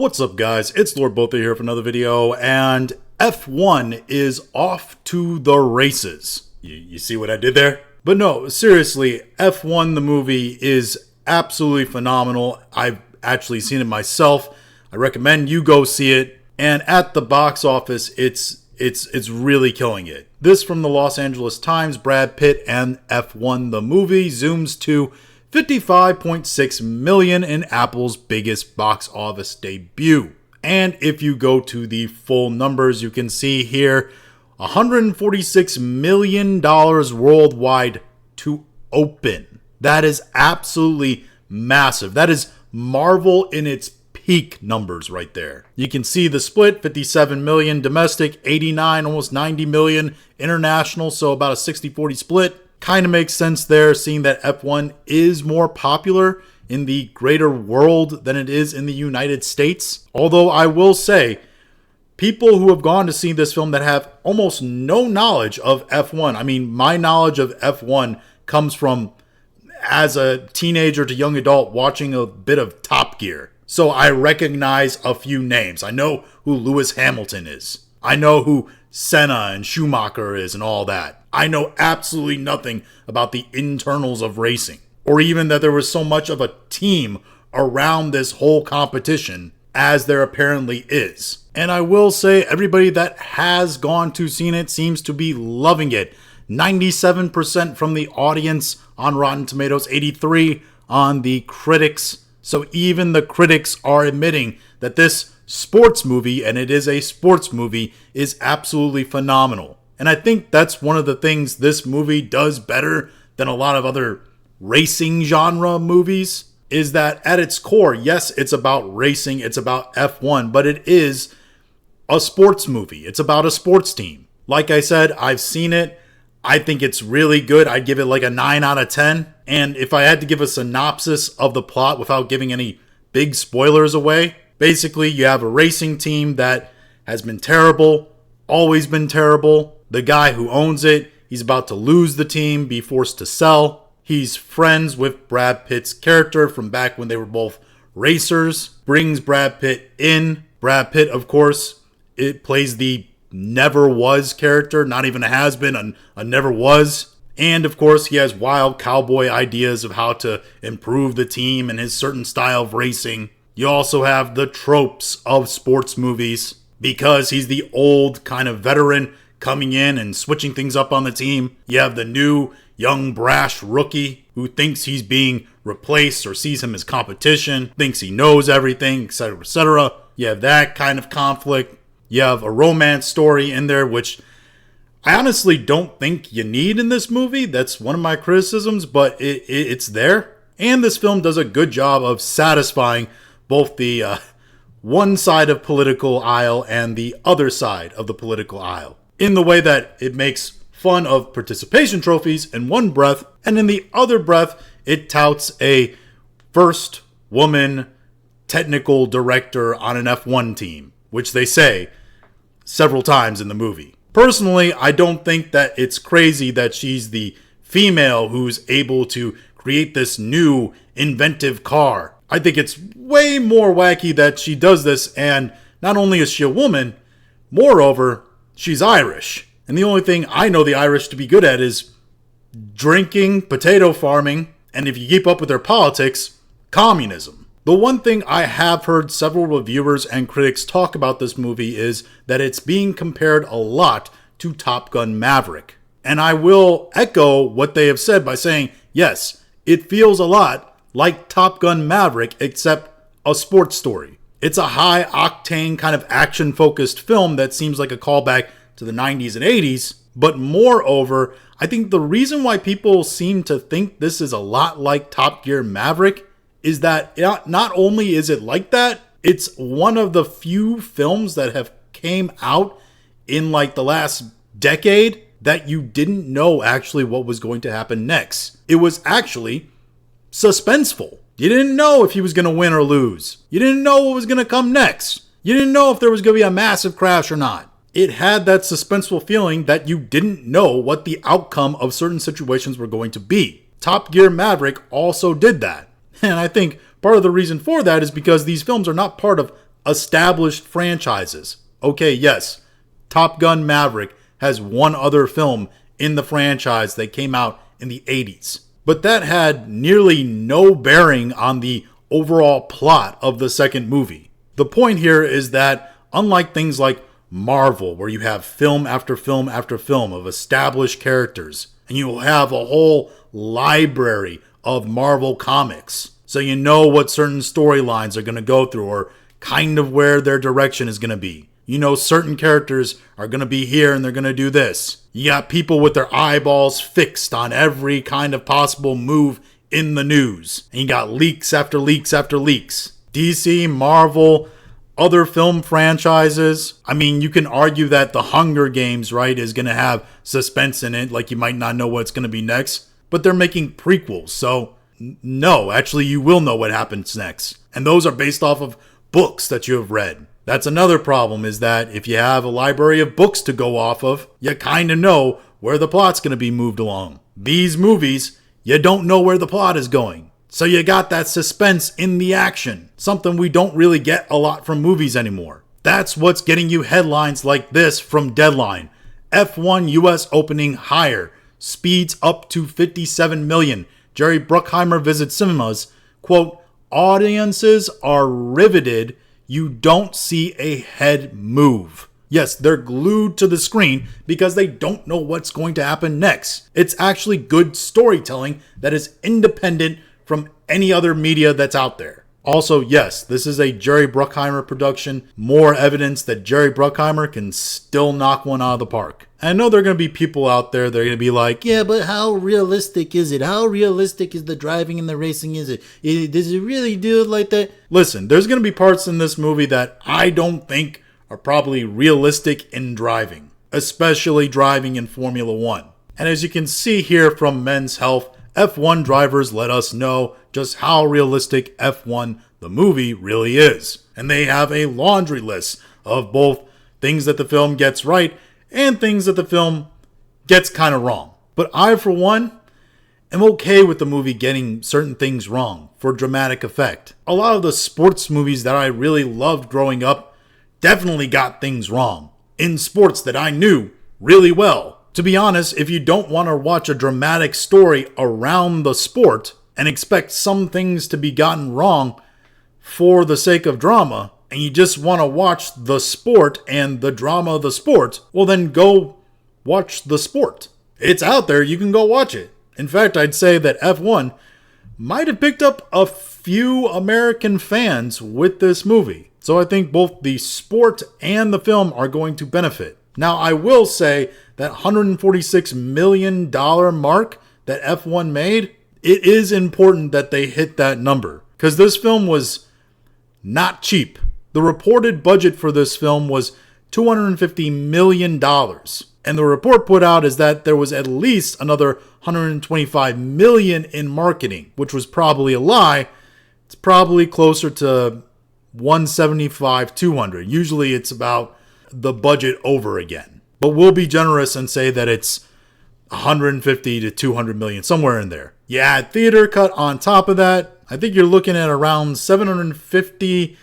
What's up, guys? It's Lord Botha here for another video, and F1 is off to the races. You see what I did there? But no, seriously, F1 the movie is absolutely phenomenal. I've actually seen it myself. I recommend you go see it. And at the box office, it's really killing it. This from the Los Angeles Times, Brad Pitt and F1 the movie zooms to 55.6 million in Apple's biggest box office debut. And if you go to the full numbers, you can see here $146 million worldwide to open. That is absolutely massive. That is Marvel in its peak numbers right there. You can see the split, 57 million domestic, 89, almost 90 million international, so about a 60-40 split. Kind of makes sense there, seeing that F1 is more popular in the greater world than it is in the United States. Although I will say, people who have gone to see this film that have almost no knowledge of F1. I mean, my knowledge of F1 comes from as a teenager to young adult watching a bit of Top Gear. So I recognize a few names. I know who Lewis Hamilton is. I know who Senna and Schumacher is and all that. I know absolutely nothing about the internals of racing, or even that there was so much of a team around this whole competition as there apparently is. And I will say, everybody that has gone to see it seems to be loving it. 97% from the audience on Rotten Tomatoes, 83% on the critics. So even the critics are admitting that this sports movie, and it is a sports movie, is absolutely phenomenal. And I think that's one of the things this movie does better than a lot of other racing genre movies, is that at its core, yes, it's about racing, it's about F1, but it is a sports movie. It's about a sports team. Like I said, I've seen it. I think it's really good. I'd give it like a 9 out of 10. And if I had to give a synopsis of the plot without giving any big spoilers away, basically you have a racing team that has been terrible, always been terrible. The guy who owns it, he's about to lose the team, be forced to sell. He's friends with Brad Pitt's character from back when they were both racers. Brings Brad Pitt in. Brad Pitt, of course, it plays the never was character, not even a has been, a never was. And of course, he has wild cowboy ideas of how to improve the team and his certain style of racing. You also have the tropes of sports movies, because he's the old kind of veteran coming in and switching things up on the team. You have the new, young, brash rookie who thinks he's being replaced or sees him as competition, thinks he knows everything, etc., etc. You have that kind of conflict. You have a romance story in there, which I honestly don't think you need in this movie. That's one of my criticisms, but it's there. And this film does a good job of satisfying both the one side of political aisle and the other side of the political aisle, in the way that it makes fun of participation trophies in one breath, and in the other breath, it touts a first woman technical director on an F1 team, which they say several times in the movie. Personally, I don't think that it's crazy that she's the female who's able to create this new inventive car. I think it's way more wacky that she does this, and not only is she a woman, moreover, she's Irish. And the only thing I know the Irish to be good at is drinking, potato farming, and if you keep up with their politics, communism. The one thing I have heard several reviewers and critics talk about this movie is that it's being compared a lot to Top Gun Maverick. And I will echo what they have said by saying, yes, it feels a lot like Top Gun Maverick, except a sports story. It's a high-octane kind of action-focused film that seems like a callback to the 90s and 80s, but moreover, I think the reason why people seem to think this is a lot like Top Gear Maverick is that not only is it like that, it's one of the few films that have came out in like the last decade that you didn't know actually what was going to happen next. It was actually suspenseful. You didn't know if he was going to win or lose. You didn't know what was going to come next. You didn't know if there was going to be a massive crash or not. It had that suspenseful feeling that you didn't know what the outcome of certain situations were going to be. Top Gear Maverick also did that. And I think part of the reason for that is because these films are not part of established franchises. Okay, yes, Top Gun Maverick has one other film in the franchise that came out in the 80s. But that had nearly no bearing on the overall plot of the second movie. The point here is that unlike things like Marvel, where you have film after film after film of established characters, and you will have a whole library of Marvel comics, so you know what certain storylines are going to go through or kind of where their direction is going to be. You know certain characters are going to be here and they're going to do this. You got people with their eyeballs fixed on every kind of possible move in the news. And you got leaks after leaks after leaks. DC, Marvel, other film franchises. I mean, you can argue that The Hunger Games, right, is going to have suspense in it. Like you might not know what's going to be next. But they're making prequels. So no, actually you will know what happens next. And those are based off of books that you have read. That's another problem, is that if you have a library of books to go off of, you kind of know where the plot's going to be moved along. These movies, you don't know where the plot is going. So you got that suspense in the action, something we don't really get a lot from movies anymore. That's what's getting you headlines like this from Deadline. F1 US opening higher, speeds up to 57 million. Jerry Bruckheimer visits cinemas. Quote, audiences are riveted. You don't see a head move. Yes, they're glued to the screen because they don't know what's going to happen next. It's actually good storytelling that is independent from any other media that's out there. Also, yes, this is a Jerry Bruckheimer production. More evidence that Jerry Bruckheimer can still knock one out of the park. I know there are going to be people out there that are going to be like, yeah, but how realistic is it? How realistic is the driving and the racing? Does it really do it like that? Listen, there's going to be parts in this movie that I don't think are probably realistic in driving, especially driving in Formula One. And as you can see here from Men's Health, F1 drivers let us know just how realistic F1 the movie really is. And they have a laundry list of both things that the film gets right and things that the film gets kind of wrong. But I, for one, am okay with the movie getting certain things wrong for dramatic effect. A lot of the sports movies that I really loved growing up definitely got things wrong in sports that I knew really well. To be honest, if you don't want to watch a dramatic story around the sport and expect some things to be gotten wrong for the sake of drama, and you just want to watch the sport and the drama of the sport, well then go watch the sport. It's out there, you can go watch it. In fact, I'd say that F1 might have picked up a few American fans with this movie. So I think both the sport and the film are going to benefit. Now, I will say that $146 million mark that F1 made, it is important that they hit that number, because this film was not cheap. The reported budget for this film was $250 million. And the report put out is that there was at least another $125 million in marketing, which was probably a lie. It's probably closer to 175, 200. Usually it's about the budget over again. But we'll be generous and say that it's 150 to 200 million, somewhere in there. Yeah, theater cut on top of that. I think you're looking at around 750,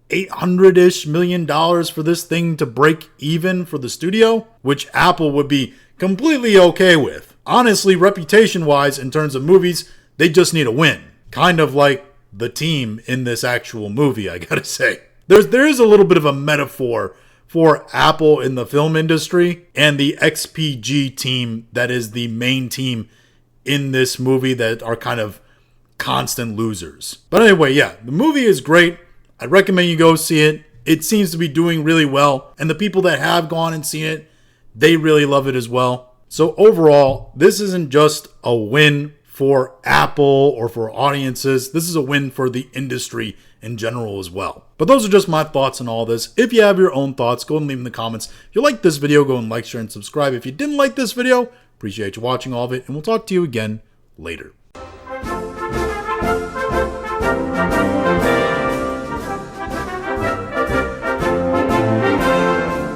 800-ish million dollars for this thing to break even for the studio, which Apple would be completely okay with. Honestly, reputation-wise, in terms of movies, they just need a win. Kind of like the team in this actual movie, I gotta say. There is a little bit of a metaphor for Apple in the film industry and the XPG team that is the main team in this movie that are kind of constant losers. But anyway, yeah, the movie is great. I recommend you go see it. It seems to be doing really well. And the people that have gone and seen it, they really love it as well. So overall, this isn't just a win for Apple or for audiences. This is a win for the industry in general as well. But those are just my thoughts on all this. If you have your own thoughts, go and leave them in the comments. If you like this video, go and like, share, and subscribe. If you didn't like this video, appreciate you watching all of it. And we'll talk to you again later.